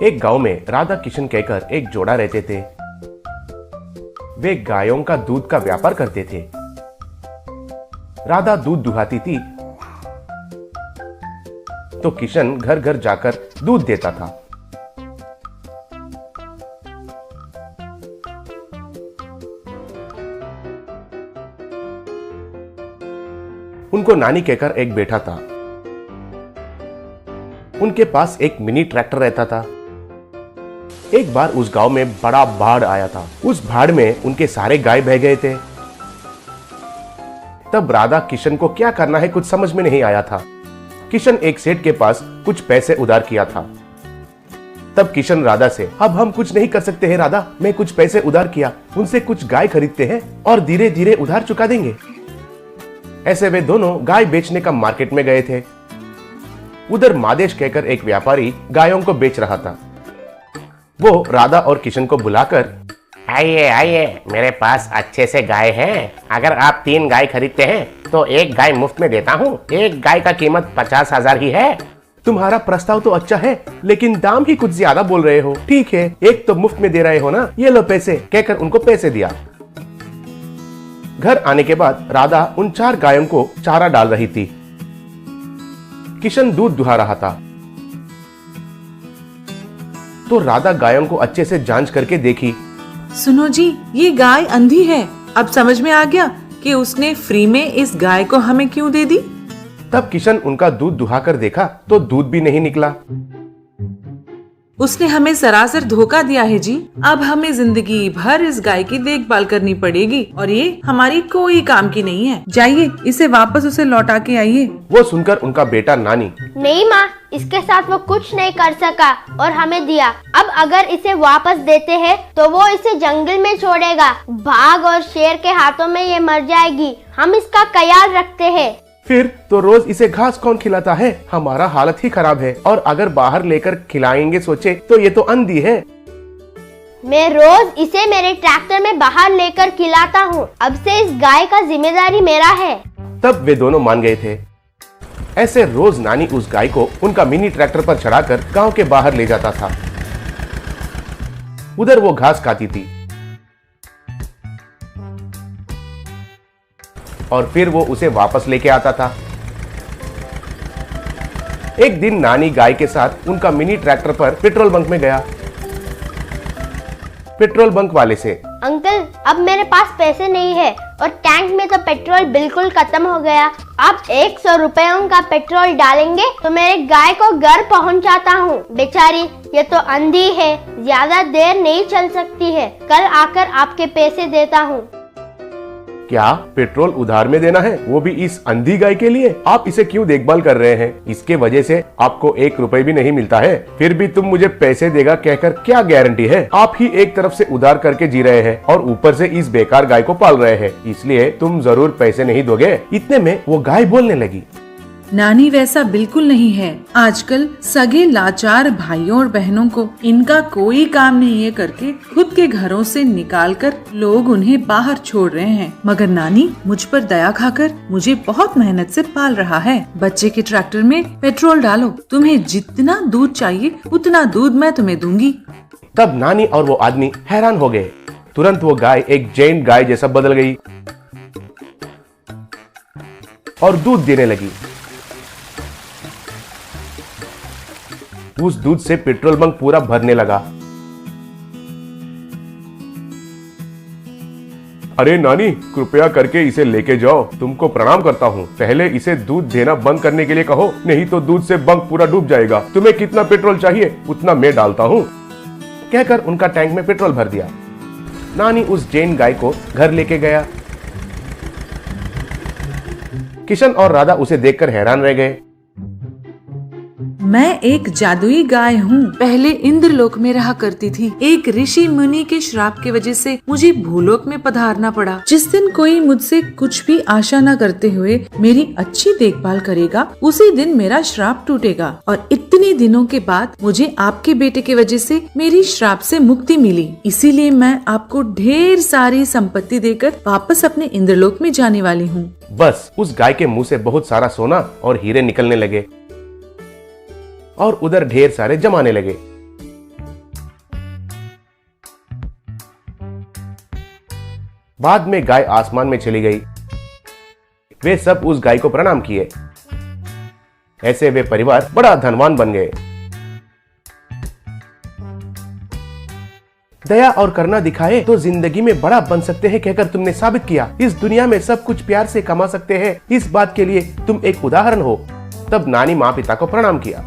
एक गांव में राधा किशन कहकर एक जोड़ा रहते थे। वे गायों का दूध का व्यापार करते थे। राधा दूध दुहाती थी तो किशन घर घर जाकर दूध देता था। उनको नानी कहकर एक बेटा था। उनके पास एक मिनी ट्रैक्टर रहता था। एक बार उस गांव में बड़ा बाढ़ आया था। उस बाढ़ में उनके सारे गाय बह गए थे। तब राधा किशन को क्या करना है कुछ समझ में नहीं आया था। किशन एक सेठ के पास कुछ पैसे उधार किया था। तब किशन राधा से, अब हम कुछ नहीं कर सकते हैं राधा, मैं कुछ पैसे उधार किया, उनसे कुछ गाय खरीदते हैं और धीरे धीरे उधार चुका देंगे। ऐसे वे दोनों गाय बेचने का मार्केट में गए थे। उधर मादेश कहकर एक व्यापारी गायों को बेच रहा था। वो राधा और किशन को बुलाकर, आइए आइए, मेरे पास अच्छे से गाय हैं। अगर आप 3 गाय खरीदते हैं तो 1 गाय मुफ्त में देता हूँ। 1 गाय का कीमत 50,000 ही है। तुम्हारा प्रस्ताव तो अच्छा है, लेकिन दाम ही कुछ ज्यादा बोल रहे हो। ठीक है, एक तो मुफ्त में दे रहे हो ना, ये लो पैसे, कहकर उनको पैसे दिया। घर आने के बाद राधा उन 4 गायों को चारा डाल रही थी। किशन दूध दुहा रहा था। तो राधा गायों को अच्छे से जांच करके देखी। सुनो जी, ये गाय अंधी है। अब समझ में आ गया कि उसने फ्री में इस गाय को हमें क्यों दे दी। तब किशन उनका दूध दुहाकर देखा तो दूध भी नहीं निकला। उसने हमें सरासर धोखा दिया है जी। अब हमें जिंदगी भर इस गाय की देखभाल करनी पड़ेगी और ये हमारी कोई काम की नहीं है। जाइए, इसे वापस उसे लौटा के आइए। वो सुनकर उनका बेटा नानी, नहीं माँ, इसके साथ वो कुछ नहीं कर सका और हमें दिया। अब अगर इसे वापस देते हैं तो वो इसे जंगल में छोड़ेगा। बाघ और शेर के हाथों में ये मर जाएगी। हम इसका ख्याल रखते हैं। फिर तो रोज इसे घास कौन खिलाता है? हमारा हालत ही खराब है। और अगर बाहर लेकर खिलाएंगे सोचे तो ये तो अंधी है। मैं रोज इसे मेरे ट्रैक्टर में बाहर लेकर खिलाता हूँ। अब से इस गाय का जिम्मेदारी मेरा है। तब वे दोनों मान गए थे। ऐसे रोज नानी उस गाय को उनका मिनी ट्रैक्टर पर चढ़ाकर गांव के बाहर ले जाता था। उधर वो घास खाती थी और फिर वो उसे वापस लेके आता था। एक दिन नानी गाय के साथ उनका मिनी ट्रैक्टर पर पेट्रोल बंक में गया। पेट्रोल बंक वाले से, अंकल, अब मेरे पास पैसे नहीं है और टैंक में तो पेट्रोल बिल्कुल खत्म हो गया। आप 100 रुपयों का पेट्रोल डालेंगे तो मेरे गाय को घर पहुंचाता हूं। बेचारी ये तो अंधी है, ज्यादा देर नहीं चल सकती है। कल आकर आपके पैसे देता हूँ। क्या पेट्रोल उधार में देना है, वो भी इस अंधी गाय के लिए? आप इसे क्यों देखभाल कर रहे हैं? इसके वजह से आपको 1 रुपए भी नहीं मिलता है। फिर भी तुम मुझे पैसे देगा कहकर क्या गारंटी है? आप ही एक तरफ से उधार करके जी रहे हैं और ऊपर से इस बेकार गाय को पाल रहे हैं, इसलिए तुम जरूर पैसे नहीं दोगे। इतने में वो गाय बोलने लगी, नानी वैसा बिल्कुल नहीं है। आजकल सगे लाचार भाइयों और बहनों को इनका कोई काम नहीं है करके खुद के घरों से निकालकर लोग उन्हें बाहर छोड़ रहे हैं। मगर नानी मुझ पर दया खाकर मुझे बहुत मेहनत से पाल रहा है। बच्चे के ट्रैक्टर में पेट्रोल डालो, तुम्हें जितना दूध चाहिए उतना दूध मैं तुम्हें दूंगी। तब नानी और वो आदमी हैरान हो गए। तुरंत वो गाय एक जैन गाय जैसा बदल गई और दूध देने लगी। उस दूध से पेट्रोल बंक पूरा भरने लगा। अरे नानी, कृपया करके इसे लेके जाओ, तुमको प्रणाम करता हूँ। पहले इसे दूध देना बंद करने के लिए कहो, नहीं तो दूध से बंक पूरा डूब जाएगा। तुम्हें कितना पेट्रोल चाहिए उतना मैं डालता हूँ, कहकर उनका टैंक में पेट्रोल भर दिया। नानी उस जैन गाय को घर लेके गया। किशन और राधा उसे देखकर हैरान रह गए। मैं एक जादुई गाय हूँ। पहले इंद्रलोक में रहा करती थी। एक ऋषि मुनि के श्राप की वजह से मुझे भूलोक में पधारना पड़ा। जिस दिन कोई मुझसे कुछ भी आशा न करते हुए मेरी अच्छी देखभाल करेगा, उसी दिन मेरा श्राप टूटेगा। और इतने दिनों के बाद मुझे आपके बेटे की वजह से मेरी श्राप से मुक्ति मिली। इसीलिए मैं आपको ढेर सारी संपत्ति देकर वापस अपने इंद्रलोक में जाने वाली हूँ। बस उस गाय के मुंह से बहुत सारा सोना और हीरे निकलने लगे और उधर ढेर सारे जमाने लगे। बाद में गाय आसमान में चली गई। वे सब उस गाय को प्रणाम किए। ऐसे वे परिवार बड़ा धनवान बन गए। दया और करुणा दिखाए तो जिंदगी में बड़ा बन सकते हैं कहकर तुमने साबित किया। इस दुनिया में सब कुछ प्यार से कमा सकते हैं, इस बात के लिए तुम एक उदाहरण हो। तब नानी माँ पिता को प्रणाम किया।